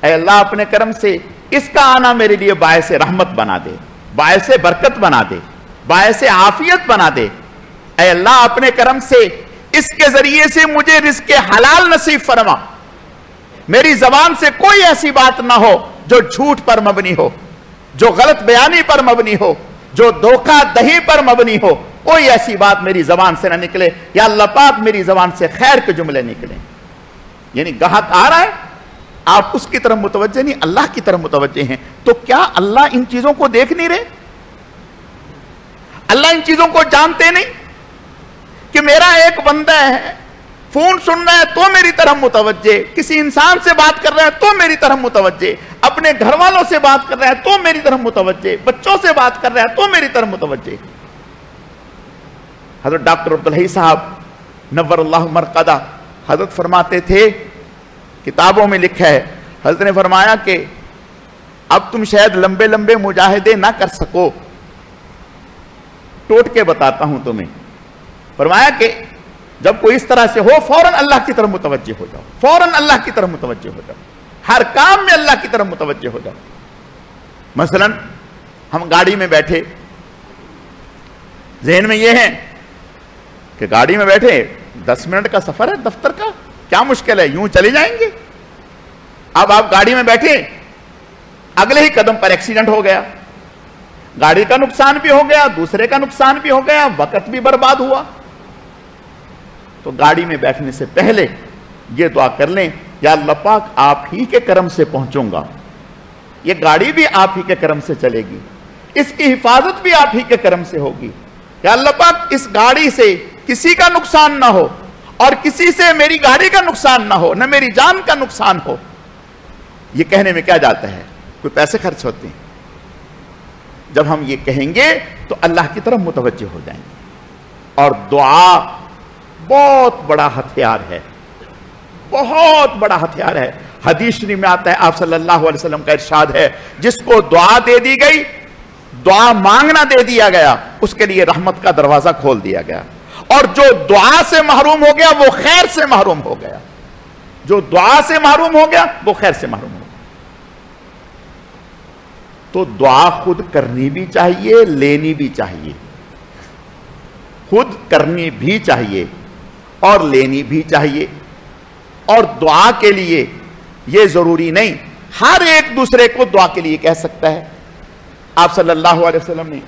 اے اللہ اپنے کرم سے اس کا آنا میرے لیے باعث رحمت بنا دے، باعث برکت بنا دے، باعث عافیت بنا دے۔ اے اللہ اپنے کرم سے اس کے ذریعے سے مجھے رزق حلال نصیب فرما، میری زبان سے کوئی ایسی بات نہ ہو جو جھوٹ پر مبنی ہو، جو غلط بیانی پر مبنی ہو، جو دھوکہ دہی پر مبنی ہو، کوئی ایسی بات میری زبان سے نہ نکلے۔ یا اللہ پاک میری زبان سے خیر کے جملے نکلیں۔ یعنی گاہک آ رہا ہے، آپ اس کی طرف متوجہ نہیں، اللہ کی طرف متوجہ ہیں، تو کیا اللہ ان چیزوں کو دیکھ نہیں رہے؟ اللہ ان چیزوں کو جانتے نہیں کہ میرا ایک بندہ ہے، فون سن رہا ہے تو میری طرف متوجہ، کسی انسان سے بات کر رہا ہے تو میری طرف متوجہ، اپنے گھر والوں سے بات کر رہا ہے تو میری طرف متوجہ، بچوں سے بات کر رہا ہے تو میری طرف متوجہ۔ حضرت ڈاکٹر عبدالحی صاحب نور اللہ مرقدہ حضرت فرماتے تھے، کتابوں میں لکھا ہے، حضرت نے فرمایا کہ اب تم شاید لمبے لمبے مجاہدے نہ کر سکو، ٹوٹ کے بتاتا ہوں تمہیں۔ فرمایا کہ جب کوئی اس طرح سے ہو، فوراً اللہ کی طرف متوجہ ہو جاؤ، فوراً اللہ کی طرف متوجہ ہو جاؤ، ہر کام میں اللہ کی طرف متوجہ ہو جاؤ۔ مثلا ہم گاڑی میں بیٹھے، ذہن میں یہ ہے کہ گاڑی میں بیٹھے 10 منٹ کا سفر ہے دفتر کا، کیا مشکل ہے، یوں چلے جائیں گے۔ اب آپ گاڑی میں بیٹھے، اگلے ہی قدم پر ایکسیڈنٹ ہو گیا، گاڑی کا نقصان بھی ہو گیا، دوسرے کا نقصان بھی ہو گیا، وقت بھی برباد ہوا۔ تو گاڑی میں بیٹھنے سے پہلے یہ دعا کر لیں، یا اللہ پاک آپ ہی کے کرم سے پہنچوں گا، یہ گاڑی بھی آپ ہی کے کرم سے چلے گی، اس کی حفاظت بھی آپ ہی کے کرم سے ہوگی، یا اللہ پاک اس گاڑی سے کسی کا نقصان نہ ہو، اور کسی سے میری گاڑی کا نقصان نہ ہو، نہ میری جان کا نقصان ہو۔ یہ کہنے میں کیا جاتا ہے، کوئی پیسے خرچ ہوتے ہیں؟ جب ہم یہ کہیں گے تو اللہ کی طرف متوجہ ہو جائیں گے۔ اور دعا بہت بڑا ہتھیار ہے، بہت بڑا ہتھیار ہے۔ حدیث شریف میں آتا ہے، آپ صلی اللہ علیہ وسلم کا ارشاد ہے، جس کو دعا دے دی گئی، دعا مانگنا دے دیا گیا، اس کے لیے رحمت کا دروازہ کھول دیا گیا، اور جو دعا سے محروم ہو گیا وہ خیر سے محروم ہو گیا، جو دعا سے محروم ہو گیا وہ خیر سے محروم ہو گیا۔ تو دعا خود کرنی بھی چاہیے، لینی بھی چاہیے، خود کرنی بھی چاہیے اور لینی بھی چاہیے۔ اور دعا کے لیے یہ ضروری نہیں ہر ایک دوسرے کو دعا کے لیے کہہ سکتا ہے۔ آپ صلی اللہ علیہ وسلم نے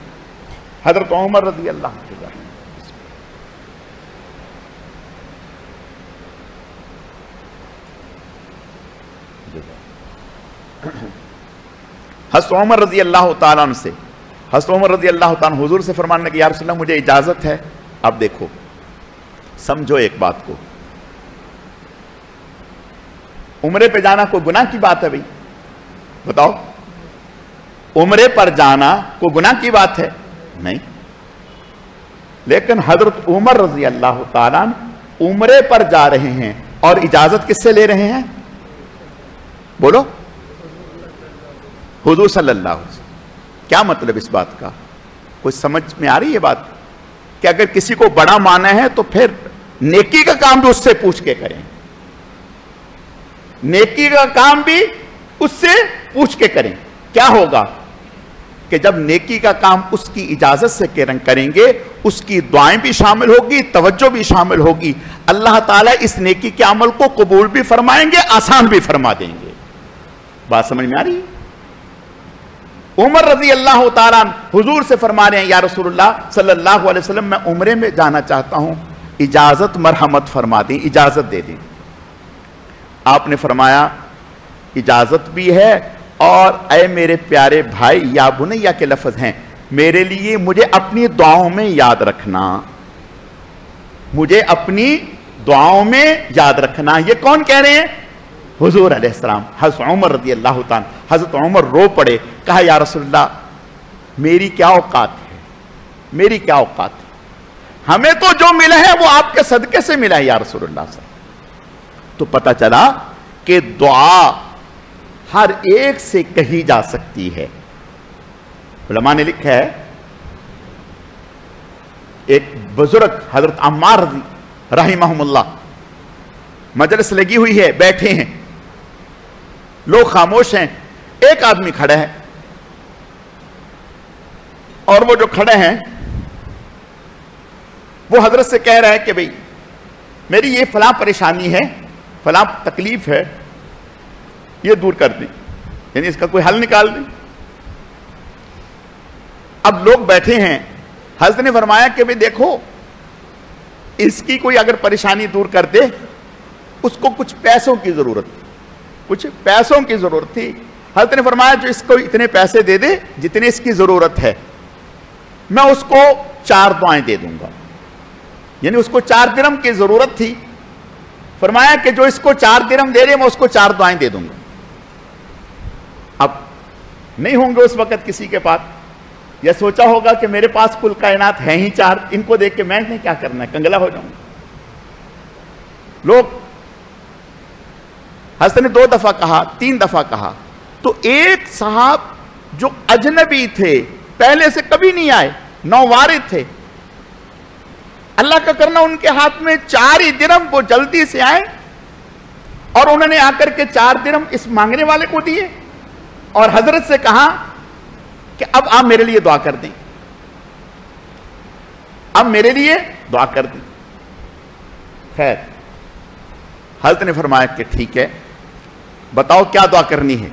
حضرت عمر رضی اللہ عنہ، حضرت عمر رضی اللہ تعالیٰ عنہ سے، حضرت عمر رضی اللہ تعالیٰ عنہ حضور سے فرمانے لگے، یا رسول اللہ مجھے اجازت ہے۔ اب دیکھو، سمجھو ایک بات کو، عمرے پہ جانا کوئی گناہ کی بات ہے بھئی؟ بتاؤ، عمرے پر جانا کوئی گناہ کی بات ہے؟ نہیں۔ لیکن حضرت عمر رضی اللہ تعالیٰ عنہ عمرے پر جا رہے ہیں اور اجازت کس سے لے رہے ہیں؟ بولو، حضور صلی اللہ علیہ وسلم۔ کیا مطلب اس بات کا؟ کوئی سمجھ میں آ رہی ہے بات؟ کہ اگر کسی کو بڑا مانا ہے تو پھر نیکی کا کام بھی اس سے پوچھ کے کریں، نیکی کا کام بھی اس سے پوچھ کے کریں۔ کیا ہوگا کہ جب نیکی کا کام اس کی اجازت سے کریں گے، اس کی دعائیں بھی شامل ہوگی، توجہ بھی شامل ہوگی، اللہ تعالیٰ اس نیکی کے عمل کو قبول بھی فرمائیں گے، آسان بھی فرما دیں گے۔ بات سمجھ میں آ رہی ہے؟ عمر رضی اللہ تعالیٰ عنہ حضور سے فرما رہے ہیں، یا رسول اللہ صلی اللہ علیہ وسلم میں عمرے میں جانا چاہتا ہوں، اجازت مرحمت فرما دیں، اجازت دے دیں۔ آپ نے فرمایا اجازت بھی ہے، اور اے میرے پیارے بھائی، یا بنیا کے لفظ ہیں، میرے لیے مجھے اپنی دعاؤں میں یاد رکھنا، مجھے اپنی دعاؤں میں یاد رکھنا۔ یہ کون کہہ رہے ہیں؟ حضور علیہ السلام۔ حضرت عمر رضی اللہ تعالیٰ، حضرت عمر رو پڑے، کہا یا رسول اللہ میری کیا اوقات ہے، میری کیا اوقات ہے، ہمیں تو جو ملا ہے وہ آپ کے صدقے سے ملا ہے یا رسول اللہ صلی اللہ علیہ وسلم۔ تو پتہ چلا کہ دعا ہر ایک سے کہی جا سکتی ہے۔ علماء نے لکھا ہے، ایک بزرگ حضرت عمار رحمہم اللہ، مجلس لگی ہوئی ہے، بیٹھے ہیں، لوگ خاموش ہیں، ایک آدمی کھڑا ہے، اور وہ جو کھڑے ہیں وہ حضرت سے کہہ رہا ہے کہ بھئی میری یہ فلاں پریشانی ہے، فلاں تکلیف ہے، یہ دور کر دیں، یعنی اس کا کوئی حل نکال دیں۔ اب لوگ بیٹھے ہیں، حضرت نے فرمایا کہ بھئی دیکھو، اس کی کوئی اگر پریشانی دور کر دے، اس کو کچھ پیسوں کی ضرورت تھی، کچھ پیسوں کی ضرورت تھی۔ حضرت نے فرمایا جو اس کو اتنے پیسے دے دے جتنے اس کی ضرورت ہے، میں اس کو 4 دعائیں دے دوں گا، یعنی اس کو 4 درہم کی ضرورت تھی، فرمایا کہ جو اس کو 4 درہم دے دے میں اس کو 4 دعائیں دے دوں گا۔ اب نہیں ہوں گے اس وقت کسی کے پاس، یا سوچا ہوگا کہ میرے پاس کل کائنات ہیں ہی 4، ان کو دیکھ کے میں نے کیا کرنا ہے، کنگلا ہو جاؤں گا۔ لوگ، حضرت نے 2 دفعہ کہا، 3 دفعہ کہا، تو ایک صاحب جو اجنبی تھے، پہلے سے کبھی نہیں آئے، نووارد تھے، اللہ کا کرنا ان کے ہاتھ میں 4 ہی درہم، وہ جلدی سے آئے اور انہوں نے آ کر کے 4 درہم اس مانگنے والے کو دیے اور حضرت سے کہا کہ اب آپ میرے لیے دعا کر دیں۔ اب میرے لیے دعا کر دی۔ خیر، حضرت نے فرمایا کہ ٹھیک ہے، بتاؤ کیا دعا کرنی ہے؟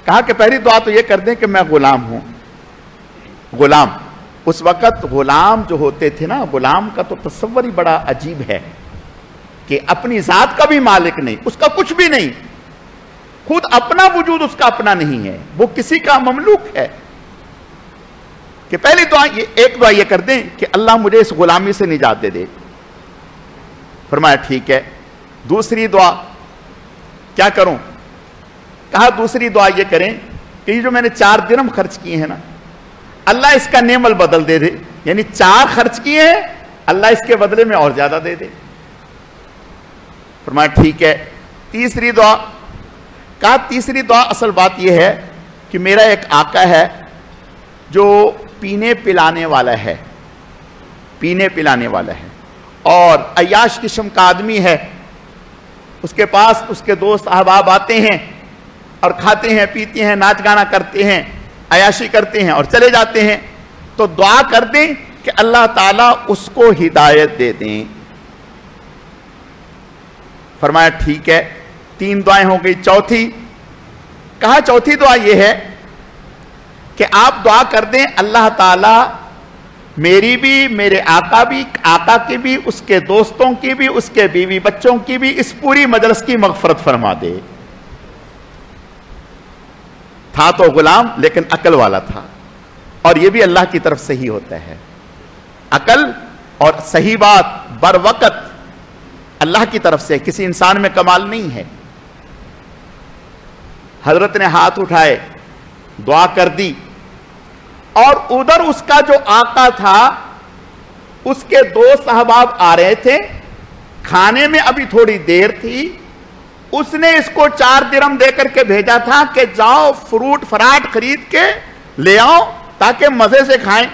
کہا کہ پہلی دعا تو یہ کر دیں کہ میں غلام ہوں۔ غلام، اس وقت غلام جو ہوتے تھے نا، غلام کا تو تصور ہی بڑا عجیب ہے کہ اپنی ذات کا بھی مالک نہیں، اس کا کچھ بھی نہیں، خود اپنا وجود اس کا اپنا نہیں ہے، وہ کسی کا مملوک ہے۔ کہ پہلی دعا ایک دعا یہ کر دیں کہ اللہ مجھے اس غلامی سے نجات دے دے۔ فرمایا ٹھیک ہے، دوسری دعا کیا کروں؟ کہا دوسری دعا یہ کریں کہ یہ جو میں نے 4 درہم خرچ کیے ہیں نا، اللہ اس کا نعم البدل دے دے، یعنی 4 خرچ کیے ہیں، اللہ اس کے بدلے میں اور زیادہ دے دے۔ فرمایا ٹھیک ہے، تیسری دعا؟ کہا تیسری دعا اصل بات یہ ہے کہ میرا ایک آقا ہے جو پینے پلانے والا ہے، پینے پلانے والا ہے، اور عیاش قسم کا آدمی ہے، اس کے پاس اس کے دوست احباب آتے ہیں اور کھاتے ہیں پیتے ہیں، ناچ گانا کرتے ہیں، عیاشی کرتے ہیں اور چلے جاتے ہیں، تو دعا کر دیں کہ اللہ تعالیٰ اس کو ہدایت دے دیں۔ فرمایا ٹھیک ہے، 3 دعائیں ہو گئی، چوتھی؟ کہا چوتھی دعا یہ ہے کہ آپ دعا کر دیں اللہ تعالیٰ میری بھی، میرے آقا بھی، آقا کی بھی، اس کے دوستوں کی بھی، اس کے بیوی بچوں کی بھی، اس پوری مجلس کی مغفرت فرما دے۔ تھا تو غلام لیکن عقل والا تھا، اور یہ بھی اللہ کی طرف سے ہی ہوتا ہے، عقل اور صحیح بات بر وقت اللہ کی طرف سے، کسی انسان میں کمال نہیں ہے۔ حضرت نے ہاتھ اٹھائے، دعا کر دی، اور ادھر اس کا جو آقا تھا اس کے 2 صحاباب آ رہے تھے، کھانے میں ابھی تھوڑی دیر تھی، اس نے اس کو 4 درہم دے کر کے بھیجا تھا کہ جاؤ فروٹ فراٹ خرید کے لے آؤ تاکہ مزے سے کھائیں۔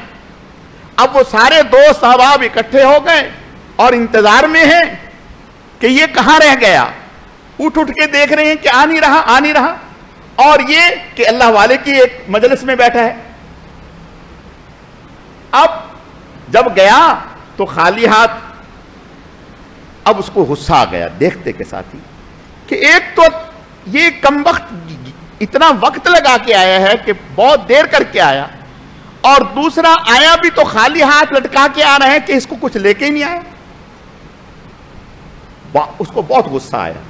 اب وہ سارے 2 صحاباب اکٹھے ہو گئے اور انتظار میں ہیں کہ یہ کہاں رہ گیا، اٹھ کے دیکھ رہے ہیں کہ آ نہیں رہا، آ نہیں رہا، اور یہ کہ اللہ والے کی ایک مجلس میں بیٹھا ہے۔ اب جب گیا تو خالی ہاتھ، اب اس کو غصہ آ گیا دیکھتے کے ساتھ ہی کہ ایک تو یہ کم وقت اتنا وقت لگا کے آیا ہے کہ بہت دیر کر کے آیا، اور دوسرا آیا بھی تو خالی ہاتھ لٹکا کے آ رہے ہیں کہ اس کو کچھ لے کے ہی نہیں آیا۔ اس کو بہت غصہ آیا،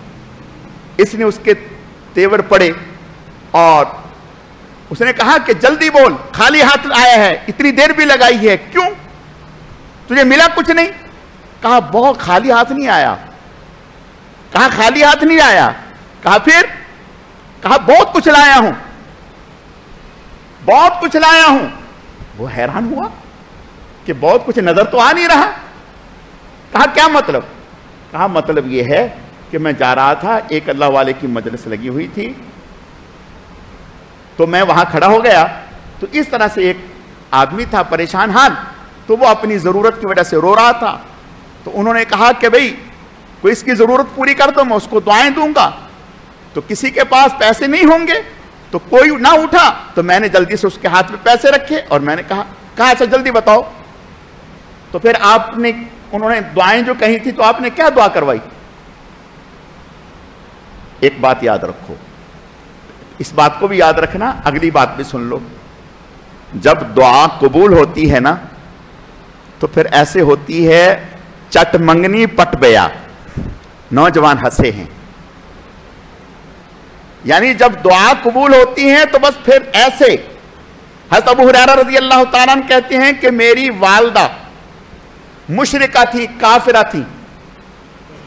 اس نے اس کے تیور پڑے اور اس نے کہا کہ جلدی بول، خالی ہاتھ آیا ہے، اتنی دیر بھی لگائی ہے، کیوں؟ تجھے ملا کچھ نہیں؟ کہا بہت خالی ہاتھ نہیں آیا۔ کہا خالی ہاتھ نہیں آیا؟ کہا پھر؟ کہا بہت کچھ لایا ہوں، بہت کچھ لایا ہوں۔ وہ حیران ہوا کہ بہت کچھ نظر تو آ نہیں رہا۔ کہا کیا مطلب؟ کہا مطلب یہ ہے کہ میں جا رہا تھا، ایک اللہ والے کی مجلس لگی ہوئی تھی، تو میں وہاں کھڑا ہو گیا، تو اس طرح سے ایک آدمی تھا پریشان حال، تو وہ اپنی ضرورت کی وجہ سے رو رہا تھا، تو انہوں نے کہا کہ بھئی کوئی اس کی ضرورت پوری کر دو، میں اس کو دعائیں دوں گا۔ تو کسی کے پاس پیسے نہیں ہوں گے تو کوئی نہ اٹھا، تو میں نے جلدی سے اس کے ہاتھ میں پیسے رکھے اور میں نے کہا اچھا جلدی بتاؤ۔ تو پھر انہوں نے دعائیں جو کہی تھی، تو آپ نے کیا دعا کروائی؟ ایک بات یاد رکھو، اس بات کو بھی یاد رکھنا، اگلی بات بھی سن لو۔ جب دعا قبول ہوتی ہے نا تو پھر ایسے ہوتی ہے چٹ منگنی پٹ بیا۔ نوجوان ہنسے ہیں، یعنی جب دعا قبول ہوتی ہے تو بس پھر ایسے۔ حضرت ابو ہریرہ رضی اللہ تعالیٰ عنہ کہتے ہیں کہ میری والدہ مشرکہ تھی، کافرہ تھی،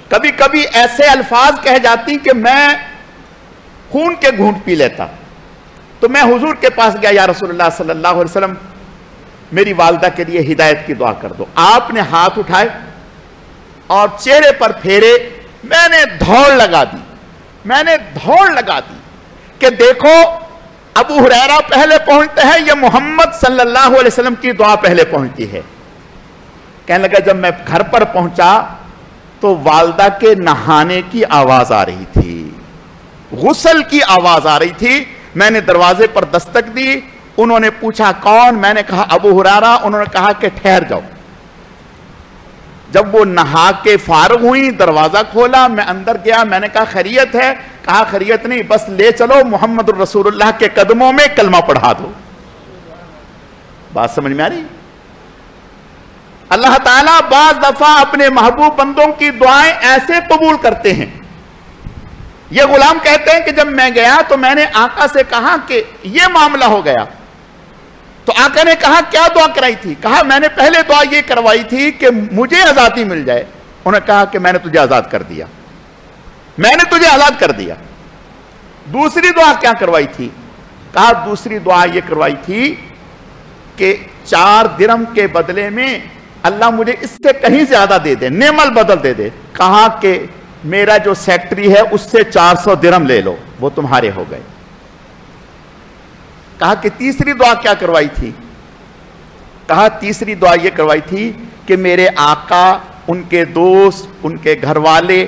کبھی کبھی ایسے الفاظ کہہ جاتی کہ میں خون کے گھونٹ پی لیتا، تو میں حضور کے پاس گیا، یا رسول اللہ صلی اللہ علیہ وسلم میری والدہ کے لیے ہدایت کی دعا کر دو۔ آپ نے ہاتھ اٹھائے اور چہرے پر پھیرے، میں نے دھوڑ لگا دی کہ دیکھو ابو ہریرہ پہلے پہنچتے ہیں، یہ محمد صلی اللہ علیہ وسلم کی دعا پہلے پہنچتی ہے۔ کہنے لگا جب میں گھر پر پہنچا تو والدہ کے نہانے کی آواز آ رہی تھی، غسل کی آواز آ رہی تھی۔ میں نے دروازے پر دستک دی، انہوں نے پوچھا کون؟ میں نے کہا ابو ہریرہ۔ انہوں نے کہا کہ ٹھہر جاؤ۔ جب وہ نہا کے فارغ ہوئی، دروازہ کھولا، میں اندر گیا، میں نے کہا خیریت ہے؟ کہا خیریت نہیں، بس لے چلو محمد الرسول اللہ کے قدموں میں کلمہ پڑھا دو۔ بات سمجھ میں آ رہی؟ اللہ تعالیٰ بعض دفعہ اپنے محبوب بندوں کی دعائیں ایسے قبول کرتے ہیں۔ یہ غلام کہتے ہیں کہ جب میں گیا تو میں نے آقا سے کہا کہ یہ معاملہ ہو گیا، تو آقا نے کہا کیا دعا کرائی تھی؟ کہا میں نے پہلے دعا یہ کروائی تھی کہ مجھے آزادی مل جائے۔ انہوں نے کہا کہ میں نے تجھے آزاد کر دیا، میں نے تجھے آزاد کر دیا۔ دوسری دعا کیا کروائی تھی؟ کہا دوسری دعا یہ کروائی تھی کہ 4 درہم کے بدلے میں اللہ مجھے اس سے کہیں زیادہ دے دے، نعم البدل دے دے۔ کہا کہ میرا جو سیکٹری ہے اس سے 400 درہم لے لو، وہ تمہارے ہو گئے۔ کہا کہ تیسری دعا کیا کروائی تھی؟ کہا تیسری دعا یہ کروائی تھی کہ میرے آقا، ان کے دوست، ان کے گھر والے،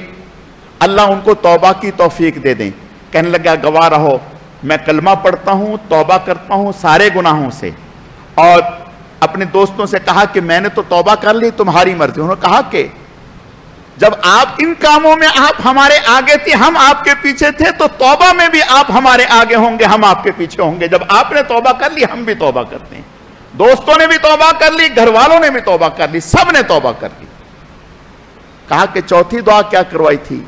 اللہ ان کو توبہ کی توفیق دے دیں۔ کہنے لگا گواہ رہو، میں کلمہ پڑھتا ہوں، توبہ کرتا ہوں سارے گناہوں سے، اور اپنے دوستوں سے کہا کہ میں نے تو توبہ کر لی، تمہاری مرضی۔ انہوں نے کہا کہ جب آپ ان کاموں میں آپ ہمارے آگے تھے، ہم آپ کے پیچھے تھے، تو توبہ میں بھی آپ ہمارے آگے ہوں گے، ہم آپ کے پیچھے ہوں گے۔ جب آپ نے توبہ کر لی، ہم بھی توبہ کرتے ہیں۔ دوستوں نے بھی توبہ کر لی، گھر والوں نے بھی توبہ کر لی، سب نے توبہ کر لی۔ کہا کہ چوتھی دعا کیا کروائی تھی؟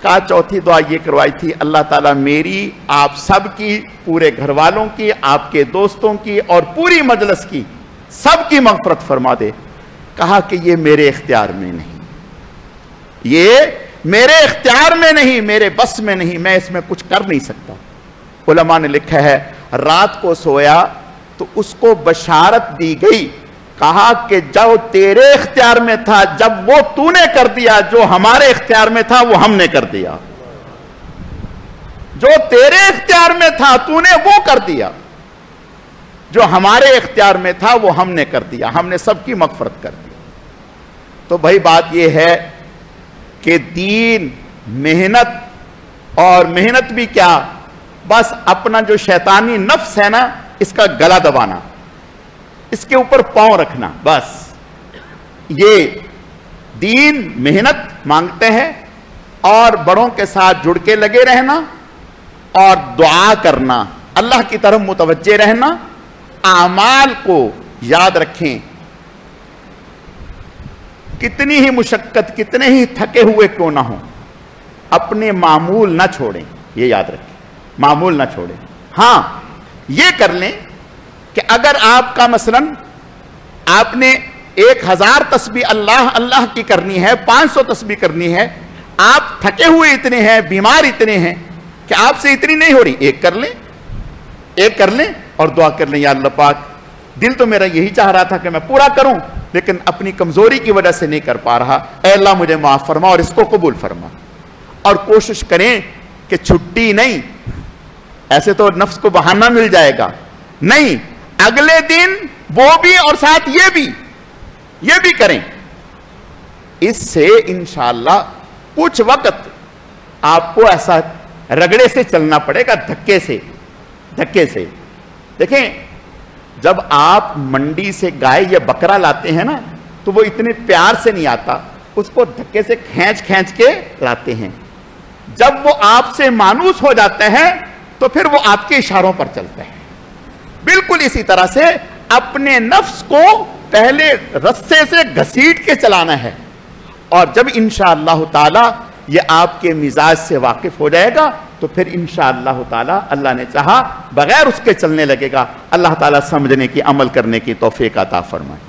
کہا چوتھی دعا یہ کروائی تھی اللہ تعالیٰ میری، آپ سب کی، پورے گھر والوں کی، آپ کے دوستوں کی اور پوری مجلس کی، سب کی مغفرت فرما دے۔ کہا کہ یہ میرے اختیار میں نہیں، یہ میرے اختیار میں نہیں، میرے بس میں نہیں، میں اس میں کچھ کر نہیں سکتا۔ علماء نے لکھا ہے رات کو سویا تو اس کو بشارت دی گئی، کہا کہ جو تیرے اختیار میں تھا، جب وہ تو نے کر دیا، جو ہمارے اختیار میں تھا وہ ہم نے کر دیا۔ جو تیرے اختیار میں تھا تو نے وہ کر دیا، جو ہمارے اختیار میں تھا وہ ہم نے کر دیا، ہم نے سب کی مغفرت کر دی۔ تو بھائی بات یہ ہے کہ دین محنت، اور محنت بھی کیا، بس اپنا جو شیطانی نفس ہے نا اس کا گلا دبانا، اس کے اوپر پاؤں رکھنا، بس یہ دین محنت مانگتے ہیں، اور بڑوں کے ساتھ جڑ کے لگے رہنا اور دعا کرنا، اللہ کی طرف متوجہ رہنا، اعمال کو یاد رکھیں، کتنی ہی مشقت، کتنے ہی تھکے ہوئے کیوں نہ ہوں، اپنے معمول نہ چھوڑیں، یہ یاد رکھیں، معمول نہ چھوڑیں۔ ہاں یہ کر لیں کہ اگر آپ کا مثلاً آپ نے 1000 تسبیح اللہ اللہ کی کرنی ہے، 500 تسبیح کرنی ہے، آپ تھکے ہوئے اتنے ہیں، بیمار اتنے ہیں کہ آپ سے اتنی نہیں ہو رہی، ایک کر لیں، ایک کر لیں اور دعا کر لیں، یا اللہ پاک دل تو میرا یہی چاہ رہا تھا کہ میں پورا کروں، لیکن اپنی کمزوری کی وجہ سے نہیں کر پا رہا، اے اللہ مجھے معاف فرما اور اس کو قبول فرما۔ اور کوشش کریں کہ چھٹی نہیں، ایسے تو نفس کو بہانہ مل جائے گا، نہیں، اگلے دن وہ بھی اور ساتھ یہ بھی کریں۔ اس سے انشاءاللہ کچھ وقت آپ کو ایسا رگڑے سے چلنا پڑے گا، دھکے سے۔ دیکھیں جب آپ منڈی سے گائے یا بکرا لاتے ہیں نا تو وہ اتنے پیار سے نہیں آتا، اس کو دھکے سے کھینچ کے لاتے ہیں۔ جب وہ آپ سے مانوس ہو جاتا ہے تو پھر وہ آپ کے اشاروں پر چلتا ہے۔ بالکل اسی طرح سے اپنے نفس کو پہلے رسے سے گھسیٹ کے چلانا ہے، اور جب انشاءاللہ تعالی یہ آپ کے مزاج سے واقف ہو جائے گا تو پھر انشاءاللہ تعالی اللہ نے چاہا بغیر اس کے چلنے لگے گا۔ اللہ تعالی سمجھنے کی، عمل کرنے کی توفیق عطا فرمائے۔